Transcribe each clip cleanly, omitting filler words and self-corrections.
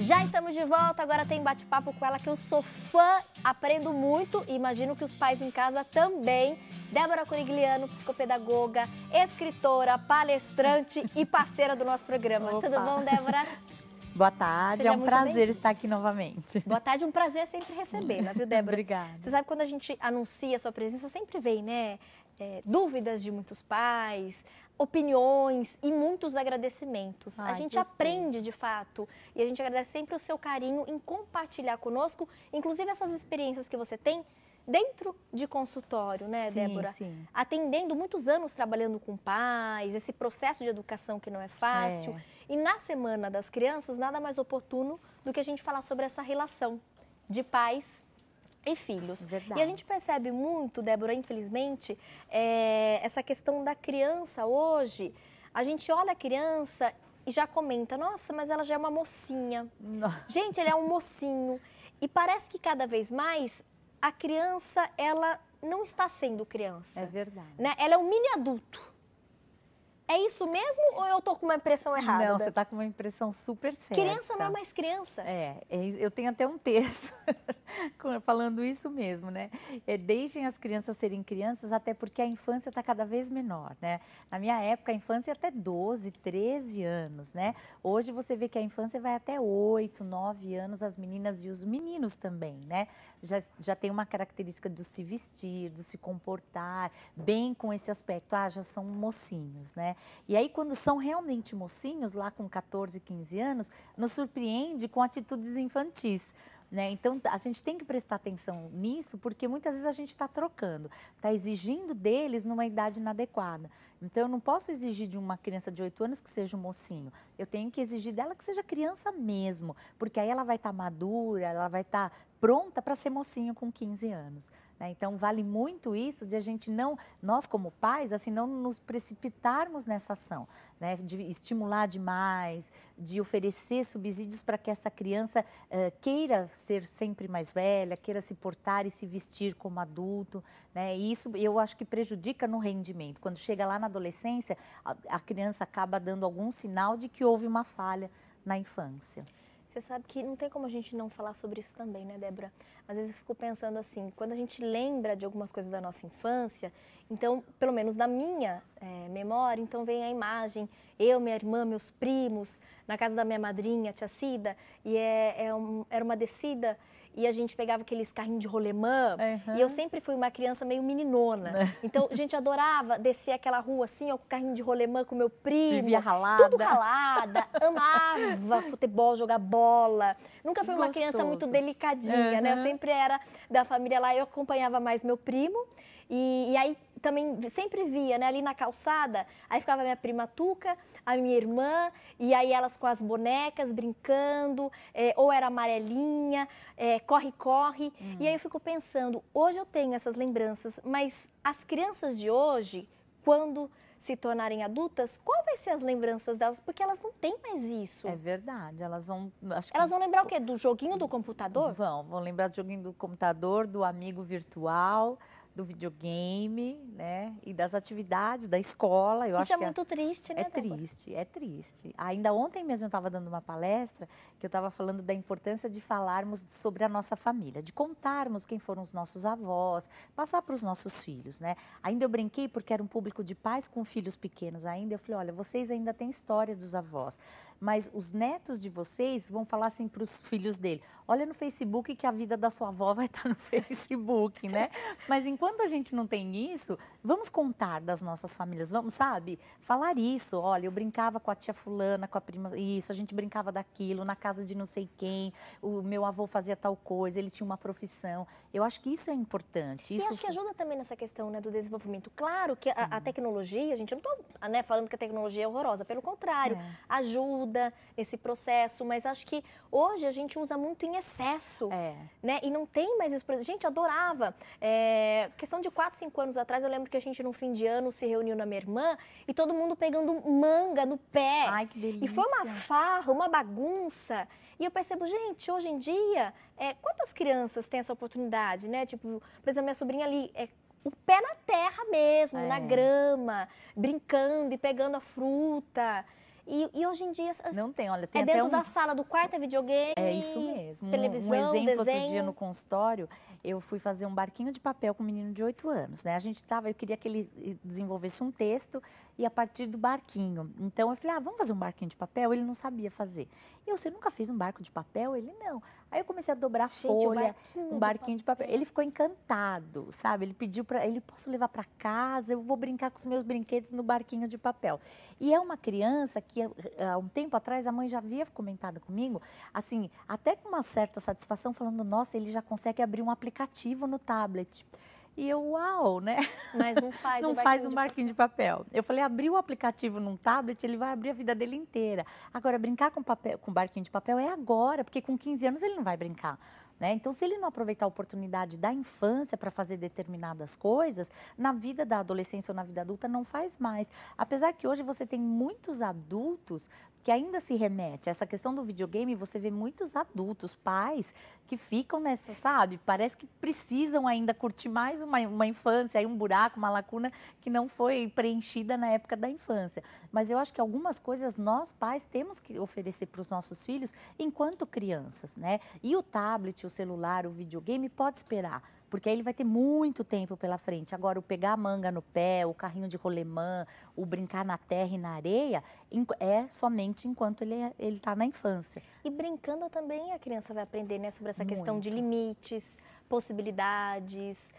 Já estamos de volta, agora tem bate-papo com ela que eu sou fã, aprendo muito e imagino que os pais em casa também. Débora Corigliano, psicopedagoga, escritora, palestrante e parceira do nosso programa. Opa. Tudo bom, Débora? Boa tarde, Seja é um muito prazer bem-vinda. estar aqui novamente. Boa tarde, um prazer sempre recebê-la, viu, Débora? Obrigada. Você sabe, quando a gente anuncia a sua presença, sempre vem, né, dúvidas de muitos pais, opiniões e muitos agradecimentos. Ai, a gente gostoso. aprende, de fato, e a gente agradece sempre o seu carinho em compartilhar conosco, inclusive essas experiências que você tem dentro de consultório, né, Sim, Débora? sim. Atendendo muitos anos trabalhando com pais, esse processo de educação que não é fácil. E na Semana das Crianças, nada mais oportuno do que a gente falar sobre essa relação de pais e filhos. Verdade. E a gente percebe muito, Débora, infelizmente, essa questão da criança hoje. A gente olha a criança e já comenta, nossa, mas ela já é uma mocinha. Gente, ele é um mocinho. E parece que cada vez mais a criança, ela não está sendo criança. É verdade. Né? Ela é um mini adulto. É isso mesmo ou eu tô com uma impressão errada? Não, você está com uma impressão super certa. Criança não é mais criança. Eu tenho até um texto falando isso mesmo, né? Deixem as crianças serem crianças, até porque a infância está cada vez menor, né? Na minha época, a infância até 12, 13 anos, né? Hoje você vê que a infância vai até 8, 9 anos, as meninas e os meninos também, né? Já tem uma característica do se vestir, do se comportar bem com esse aspecto. Já são mocinhos, né? E aí, quando são realmente mocinhos, lá com 14, 15 anos, nos surpreende com atitudes infantis. Né? Então, a gente tem que prestar atenção nisso, porque muitas vezes a gente está trocando, está exigindo deles numa idade inadequada. Então, eu não posso exigir de uma criança de 8 anos que seja um mocinho. Eu tenho que exigir dela que seja criança mesmo, porque aí ela vai estar madura, ela vai estar pronta para ser mocinho com 15 anos. Né? Então, vale muito isso de a gente não, nós como pais, assim, não nos precipitarmos nessa ação, né? De estimular demais, de oferecer subsídios para que essa criança queira ser sempre mais velha, queira se portar e se vestir como adulto, né? E isso eu acho que prejudica no rendimento. Quando chega lá na adolescência, a criança acaba dando algum sinal de que houve uma falha na infância. Você sabe que não tem como a gente não falar sobre isso também, né, Débora? Às vezes eu fico pensando assim, quando a gente lembra de algumas coisas da nossa infância, então, pelo menos na minha memória, então vem a imagem, eu, minha irmã, meus primos, na casa da minha madrinha, tia Cida, e era uma descida e a gente pegava aqueles carrinhos de rolemã, e eu sempre fui uma criança meio meninona. Então, a gente adorava descer aquela rua assim, ó, com o carrinho de rolemã com meu primo. Vivia ralada. Tudo ralada, amava futebol, jogar bola. Nunca fui uma criança muito delicadinha, né? Eu sempre era da família lá, eu acompanhava mais meu primo. E aí também sempre via, né, ali na calçada, aí ficava minha prima Tuca, a minha irmã, e aí elas com as bonecas brincando, ou era amarelinha, corre, corre. E aí eu fico pensando, hoje eu tenho essas lembranças, mas as crianças de hoje, quando se tornarem adultas, qual vai ser as lembranças delas? Porque elas não têm mais isso. É verdade, elas vão... Elas vão lembrar o quê? Do joguinho do computador? Vão lembrar do joguinho do computador, do amigo virtual, do videogame, né? E das atividades da escola. Isso é muito triste, né, Débora? É triste. Ainda ontem mesmo eu estava dando uma palestra que eu estava falando da importância de falarmos sobre a nossa família, de contarmos quem foram os nossos avós, passar para os nossos filhos, né? Ainda eu brinquei porque era um público de pais com filhos pequenos ainda. Eu falei, olha, vocês ainda têm história dos avós, mas os netos de vocês vão falar assim para os filhos dele, olha no Facebook que a vida da sua avó vai estar no Facebook, né? Mas enquanto a gente não tem isso, vamos contar das nossas famílias, vamos, sabe? Falar isso, olha, eu brincava com a tia fulana, com a prima, isso, a gente brincava daquilo, na casa de não sei quem, o meu avô fazia tal coisa, ele tinha uma profissão. Eu acho que isso é importante. E acho que ajuda também nessa questão, né, do desenvolvimento. Claro que a tecnologia, gente, eu não estou, né, falando que a tecnologia é horrorosa, pelo contrário, ajuda esse processo, mas acho que hoje a gente usa muito em excesso, né? E não tem mais isso. Gente, eu adorava. Questão de 4, 5 anos atrás, eu lembro que a gente, no fim de ano, se reuniu na minha irmã e todo mundo pegando manga no pé. Ai, que delícia. E foi uma farra, uma bagunça. E eu percebo, gente, hoje em dia, quantas crianças têm essa oportunidade, né? Tipo, por exemplo, minha sobrinha ali, o pé na terra mesmo, na grama, brincando e pegando a fruta. E hoje em dia não tem, olha, tem é até dentro da sala do quarto, é videogame, é isso mesmo. televisão, Um exemplo, desenho. outro dia no consultório, eu fui fazer um barquinho de papel com um menino de 8 anos, né? Eu queria que ele desenvolvesse um texto e a partir do barquinho. Então eu falei, vamos fazer um barquinho de papel? Ele não sabia fazer. E eu, você nunca fez um barco de papel? Ele, não. Aí eu comecei a dobrar folha, um barquinho de papel. Ele ficou encantado, sabe? Ele pediu para ele, posso levar para casa? Eu vou brincar com os meus brinquedos no barquinho de papel. E é uma criança que, há um tempo atrás, a mãe já havia comentado comigo, assim, até com uma certa satisfação, falando, nossa, ele já consegue abrir um aplicativo no tablet. E eu, uau, né? Mas não faz não faz um barquinho de papel. Eu falei, abrir o aplicativo num tablet, ele vai abrir a vida dele inteira. Agora, brincar com barquinho de papel é agora, porque com 15 anos ele não vai brincar. Né? Então, se ele não aproveitar a oportunidade da infância para fazer determinadas coisas, na vida da adolescência ou na vida adulta não faz mais. Apesar que hoje você tem muitos adultos que ainda se remete a essa questão do videogame, você vê muitos adultos, pais, que ficam nessa, sabe? Parece que precisam ainda curtir mais uma infância, aí um buraco, uma lacuna que não foi preenchida na época da infância. Mas eu acho que algumas coisas nós, pais, temos que oferecer para os nossos filhos enquanto crianças, né? E o tablet, o celular, o videogame pode esperar. Porque aí ele vai ter muito tempo pela frente. Agora, o pegar a manga no pé, o carrinho de rolemã, o brincar na terra e na areia, é somente enquanto ele está na infância. E brincando também a criança vai aprender, né, sobre essa questão de limites, possibilidades,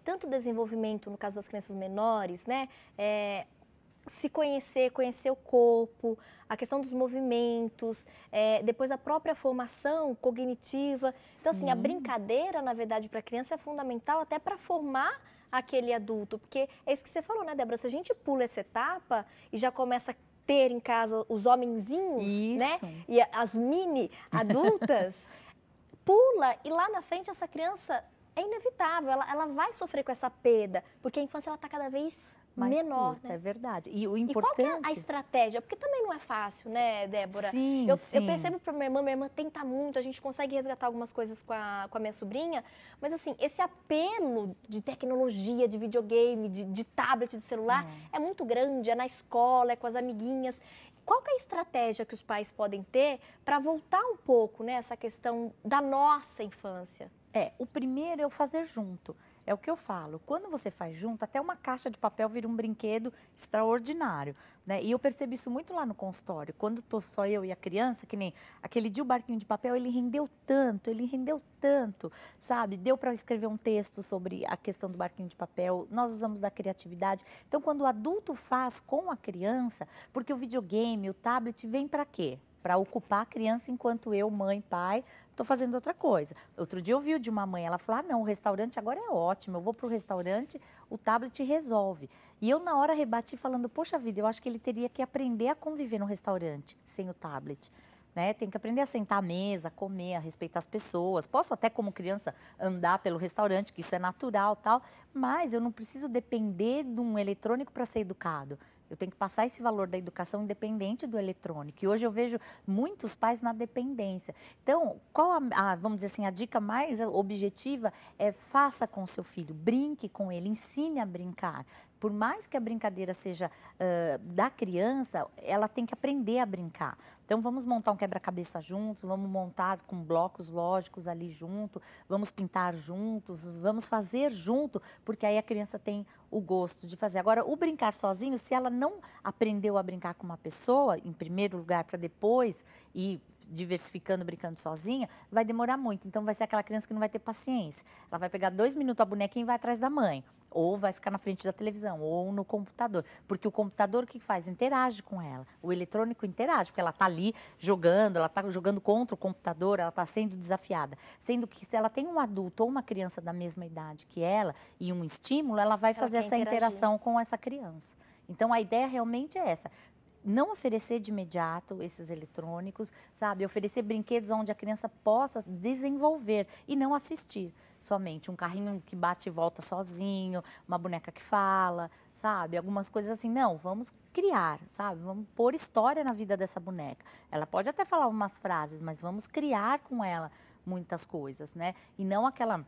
tanto desenvolvimento, no caso das crianças menores, né, se conhecer, conhecer o corpo, a questão dos movimentos, depois a própria formação cognitiva. Então, assim, a brincadeira, na verdade, para a criança é fundamental até para formar aquele adulto. Porque é isso que você falou, né, Débora? Se a gente pula essa etapa e já começa a ter em casa os homenzinhos, né? E as mini adultas, pula e lá na frente essa criança é inevitável, ela vai sofrer com essa perda, porque a infância ela está cada vez mais menor, curta, né? É verdade. E o importante... E qual que é a estratégia? Porque também não é fácil, né, Débora? Sim, eu percebo para minha irmã tenta muito, a gente consegue resgatar algumas coisas com a minha sobrinha, mas assim, esse apelo de tecnologia, de videogame, de tablet, de celular, é muito grande, é na escola, é com as amiguinhas. Qual que é a estratégia que os pais podem ter para voltar um pouco, né, essa questão da nossa infância? O primeiro é o fazer junto. É o que eu falo. Quando você faz junto, até uma caixa de papel vira um brinquedo extraordinário. Né? E eu percebo isso muito lá no consultório. Quando estou só eu e a criança, que nem aquele dia o barquinho de papel, ele rendeu tanto, sabe? Deu para escrever um texto sobre a questão do barquinho de papel. Nós usamos da criatividade. Então, quando o adulto faz com a criança, porque o videogame, o tablet, vem para quê? Para ocupar a criança enquanto eu, mãe, pai, estou fazendo outra coisa. Outro dia eu vi de uma mãe, ela falou, não, o restaurante agora é ótimo, eu vou para o restaurante, o tablet resolve. E eu na hora rebati falando, poxa vida, eu acho que ele teria que aprender a conviver no restaurante sem o tablet. Né? Tem que aprender a sentar à mesa, comer, a respeitar as pessoas. Posso até, como criança, andar pelo restaurante, que isso é natural, tal, mas eu não preciso depender de um eletrônico para ser educado. Eu tenho que passar esse valor da educação independente do eletrônico. E hoje eu vejo muitos pais na dependência. Então, qual vamos dizer assim, a dica mais objetiva é faça com o seu filho, brinque com ele, ensine a brincar. Por mais que a brincadeira seja da criança, ela tem que aprender a brincar. Então, vamos montar um quebra-cabeça juntos, vamos montar com blocos lógicos ali junto, vamos pintar juntos, vamos fazer junto, porque aí a criança tem o gosto de fazer. Agora, o brincar sozinho, se ela não aprendeu a brincar com uma pessoa, em primeiro lugar, para depois ir diversificando, brincando sozinha, vai demorar muito. Então, vai ser aquela criança que não vai ter paciência. Ela vai pegar 2 minutos a bonequinha e vai atrás da mãe. Ou vai ficar na frente da televisão, ou no computador. Porque o computador, o que faz? Interage com ela. O eletrônico interage, porque ela está ali jogando, ela está jogando contra o computador, ela está sendo desafiada. Sendo que se ela tem um adulto ou uma criança da mesma idade que ela e um estímulo, ela vai fazer essa interação com essa criança. Então, a ideia realmente é essa. Não oferecer de imediato esses eletrônicos, sabe? Oferecer brinquedos onde a criança possa desenvolver e não assistir somente. Um carrinho que bate e volta sozinho, uma boneca que fala, sabe? Algumas coisas assim. Não, vamos criar, sabe? Vamos pôr história na vida dessa boneca. Ela pode até falar umas frases, mas vamos criar com ela muitas coisas, né? E não aquela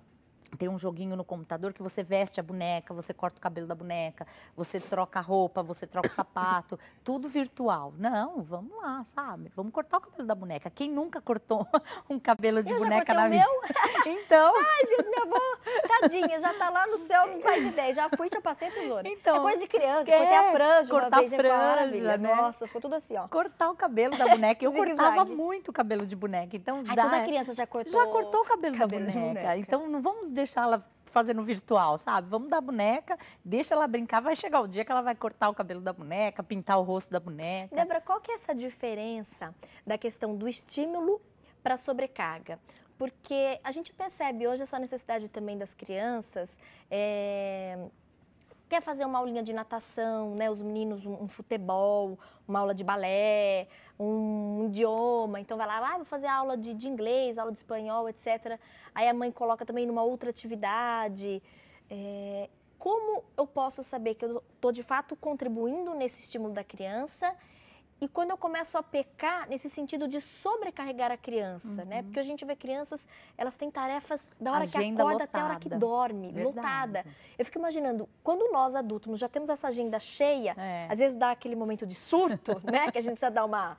Tem um joguinho no computador que você veste a boneca, você corta o cabelo da boneca, você troca a roupa, você troca o sapato, tudo virtual. Não, vamos lá, sabe? Vamos cortar o cabelo da boneca. Quem nunca cortou um cabelo de boneca na vida? Então... Ai, gente, minha avó, tadinha, já tá lá no céu, não faz ideia. Já fui, já passei a tesoura. Então, é coisa de criança, cortei a franja cortar uma vez, a franja, né? Nossa, ficou tudo assim, ó. Cortar o cabelo da boneca. Eu cortava muito o cabelo de boneca. Então, toda criança já cortou. Já cortou o cabelo da boneca. Então, não vamos deixá-la fazendo virtual, sabe? Vamos dar a boneca, deixa ela brincar, vai chegar o dia que ela vai cortar o cabelo da boneca, pintar o rosto da boneca. Débora, qual que é essa diferença da questão do estímulo para sobrecarga? Porque a gente percebe hoje essa necessidade também das crianças, quer fazer uma aulinha de natação, né? Os meninos, um futebol, uma aula de balé, um idioma. Então vai lá, vou fazer aula de inglês, aula de espanhol, etc. Aí a mãe coloca também numa outra atividade. Como eu posso saber que eu estou de fato contribuindo nesse estímulo da criança? E quando eu começo a pecar nesse sentido de sobrecarregar a criança, né? Porque a gente vê crianças, elas têm tarefas da hora agenda que acorda lotada. até a hora que dorme, lotada. Eu fico imaginando, quando nós adultos já temos essa agenda cheia, às vezes dá aquele momento de surto, né? Que a gente precisa dar uma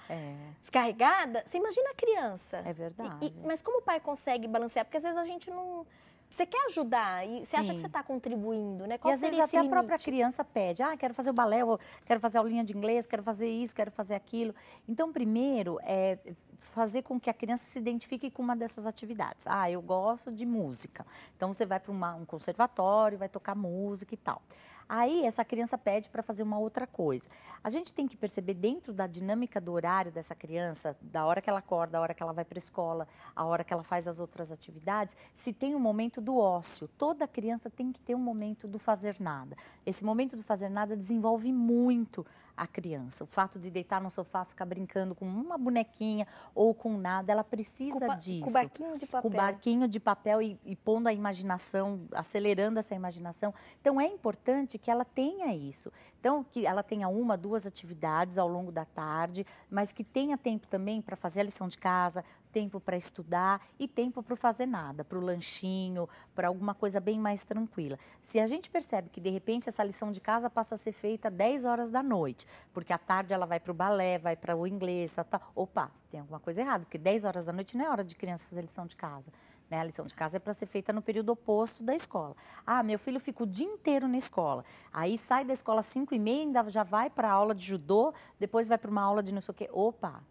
descarregada. Você imagina a criança. É verdade. Mas como o pai consegue balancear? Porque às vezes a gente não... Você quer ajudar e você acha que você está contribuindo, né? Qual e às vezes até a própria criança pede, quero fazer o balé, quero fazer a aulinha de inglês, quero fazer isso, quero fazer aquilo. Então, primeiro, é fazer com que a criança se identifique com uma dessas atividades. Eu gosto de música. Então, você vai para um conservatório, vai tocar música e tal. Aí, essa criança pede para fazer uma outra coisa. A gente tem que perceber dentro da dinâmica do horário dessa criança, da hora que ela acorda, da hora que ela vai para a escola, a hora que ela faz as outras atividades, se tem um momento do ócio. Toda criança tem que ter um momento do fazer nada. Esse momento do fazer nada desenvolve muito a criança. O fato de deitar no sofá, ficar brincando com uma bonequinha ou com nada, ela precisa disso. Com barquinho de papel. Com barquinho de papel e pondo a imaginação, acelerando essa imaginação. Então, é importante que ela tenha isso. Então, que ela tenha uma, duas atividades ao longo da tarde, mas que tenha tempo também para fazer a lição de casa, tempo para estudar e tempo para fazer nada, para o lanchinho, para alguma coisa bem mais tranquila. Se a gente percebe que, de repente, essa lição de casa passa a ser feita 10 horas da noite, porque à tarde ela vai para o balé, vai para o inglês, opa, tem alguma coisa errada, porque 10 horas da noite não é hora de criança fazer lição de casa. Né? A lição de casa é para ser feita no período oposto da escola. Meu filho fica o dia inteiro na escola, aí sai da escola às 5h30, ainda já vai para a aula de judô, depois vai para uma aula de não sei o quê. Opa!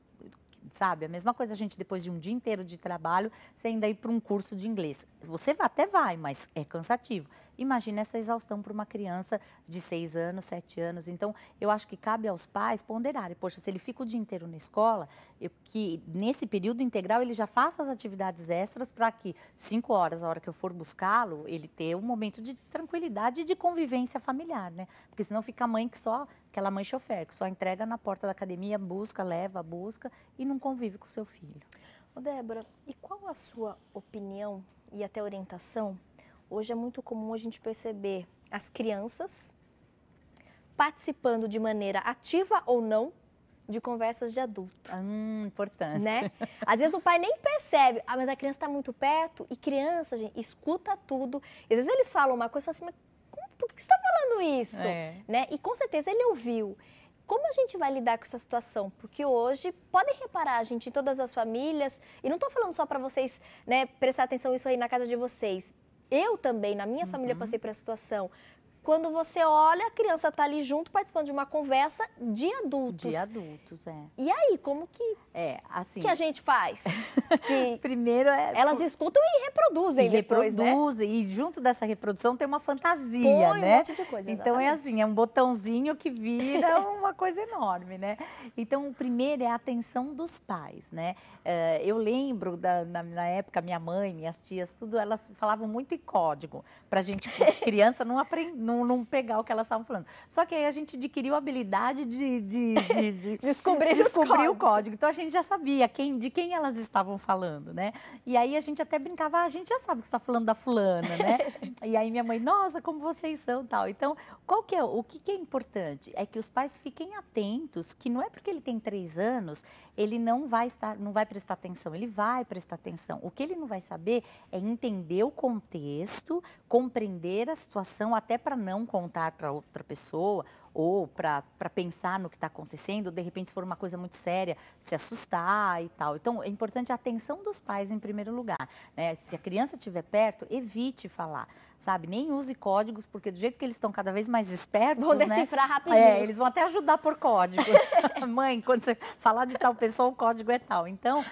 Sabe, a mesma coisa a gente depois de um dia inteiro de trabalho, você ainda ir para um curso de inglês. Você até vai, mas é cansativo. Imagina essa exaustão para uma criança de 6 anos, 7 anos. Então, eu acho que cabe aos pais ponderarem. Poxa, se ele fica o dia inteiro na escola, que nesse período integral ele já faça as atividades extras para que 5 horas, a hora que eu for buscá-lo, ele ter um momento de tranquilidade e de convivência familiar, né? Porque senão fica a mãe que só... Aquela mãe chofer, que só entrega na porta da academia, busca, leva, busca e não convive com o seu filho. Débora, e qual a sua opinião e até orientação? Hoje é muito comum a gente perceber as crianças participando de maneira ativa ou não de conversas de adulto. Importante. Né? Às vezes o pai nem percebe, mas a criança está muito perto e criança, gente, escuta tudo. E às vezes eles falam uma coisa e falam assim, mas por que você está falando isso? Né? E com certeza ele ouviu. Como a gente vai lidar com essa situação? Porque hoje, podem reparar, gente, em todas as famílias, e não estou falando só para vocês, né, prestar atenção isso aí na casa de vocês. Eu também, na minha família, passei por essa situação. Quando você olha, a criança está ali junto, participando de uma conversa de adultos. De adultos, E aí, como que, assim, que a gente faz? Que primeiro elas escutam e reproduzem depois, reproduzem, né? E junto dessa reprodução tem uma fantasia, põe né? Um monte de coisa, então é assim, é um botãozinho que vira uma coisa enorme, né? Então, o primeiro é a atenção dos pais, né? Eu lembro, na época, minha mãe, minhas tias, tudo, elas falavam muito em código, pra gente, criança, não não pegar o que elas estavam falando. Só que aí a gente adquiriu a habilidade de descobrir o código. Então a gente já sabia de quem elas estavam falando, né? E aí a gente até brincava, a gente já sabe que você está falando da fulana, né? E aí minha mãe, nossa, como vocês são, tal. Então, o que é importante? É que os pais fiquem atentos, que não é porque ele tem 3 anos, ele não vai prestar atenção, ele vai prestar atenção. O que ele não vai saber é entender o contexto, compreender a situação, até para não contar para outra pessoa, ou para pensar no que está acontecendo, de repente, se for uma coisa muito séria, se assustar e tal. Então, é importante a atenção dos pais em primeiro lugar, né? Se a criança estiver perto, evite falar, sabe? Nem use códigos, porque do jeito que eles estão cada vez mais espertos, vão decifrar rapidinho. Eles vão até ajudar por código. Mãe, quando você falar de tal pessoa, o código é tal. Então,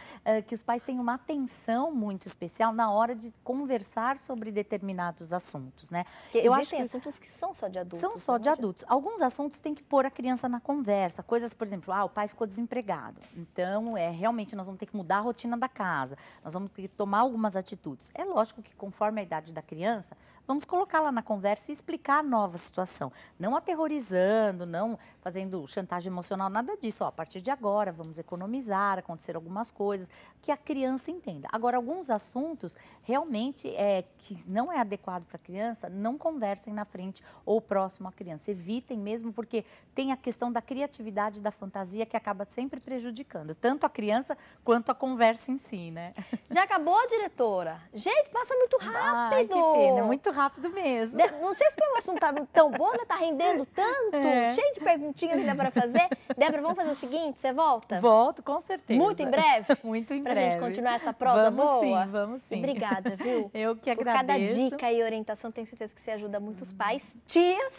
que os pais tenham uma atenção muito especial na hora de conversar sobre determinados assuntos, né? Porque existem assuntos que são só de adultos. São só de adultos. Alguns assuntos tem que pôr a criança na conversa. Coisas, por exemplo, o pai ficou desempregado. Então, realmente, nós vamos ter que mudar a rotina da casa. Nós vamos ter que tomar algumas atitudes. É lógico que, conforme a idade da criança, vamos colocá-la na conversa e explicar a nova situação. Não aterrorizando, não fazendo chantagem emocional, nada disso. A partir de agora, vamos economizar, acontecer algumas coisas, que a criança entenda. Agora, alguns assuntos, realmente, que não é adequado para a criança, não conversem na frente ou próximo à criança. Evitem mesmo, porque tem a questão da criatividade e da fantasia que acaba sempre prejudicando, tanto a criança quanto a conversa em si, né? Já acabou, diretora? Gente, passa muito rápido. Ai, que pena, muito rápido mesmo. Não sei se o assunto tá tão bom, né? Tá rendendo tanto. Cheio de perguntinhas que dá para fazer. Débora, vamos fazer o seguinte, você volta? Volto, com certeza. Muito em breve? Muito em pra breve. Pra gente continuar essa prosa boa? Vamos sim. E obrigada, viu? Eu que agradeço. Por cada dica e orientação, tenho certeza que você ajuda muitos pais, tias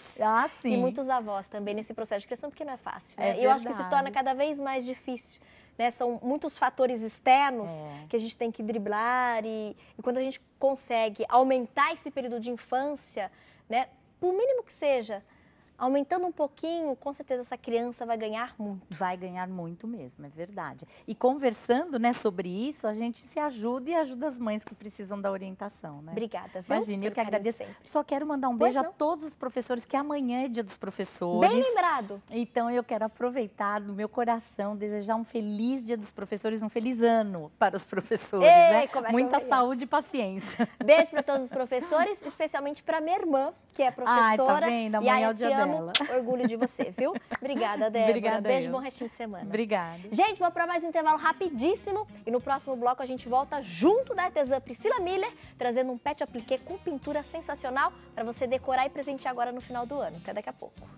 sim. e muitos avós também nesse processo de criação, porque não é fácil, né? É eu acho que se torna cada vez mais difícil. Né? São muitos fatores externos que a gente tem que driblar e quando a gente consegue aumentar esse período de infância, né? Por mínimo que seja, aumentando um pouquinho, com certeza essa criança vai ganhar muito. Vai ganhar muito mesmo, é verdade. E conversando, né, sobre isso, a gente se ajuda e ajuda as mães que precisam da orientação, né? Obrigada, viu? Imagina, eu que agradeço. Só quero mandar um beijo a todos os professores, que amanhã é dia dos professores. Bem lembrado. Então, eu quero aproveitar do meu coração, desejar um feliz dia dos professores, um feliz ano para os professores, né? Muita saúde e paciência. Beijo para todos os professores, especialmente para minha irmã, que é professora. Ai, tá vendo? Amanhã é o dia dela. Orgulho de você, viu? Obrigada, Débora. Obrigada. Beijo, bom restinho de semana. Obrigada. Gente, vou para mais um intervalo rapidíssimo e no próximo bloco a gente volta junto da artesã Priscila Miller, trazendo um pet appliqué com pintura sensacional para você decorar e presentear agora no final do ano. Até daqui a pouco.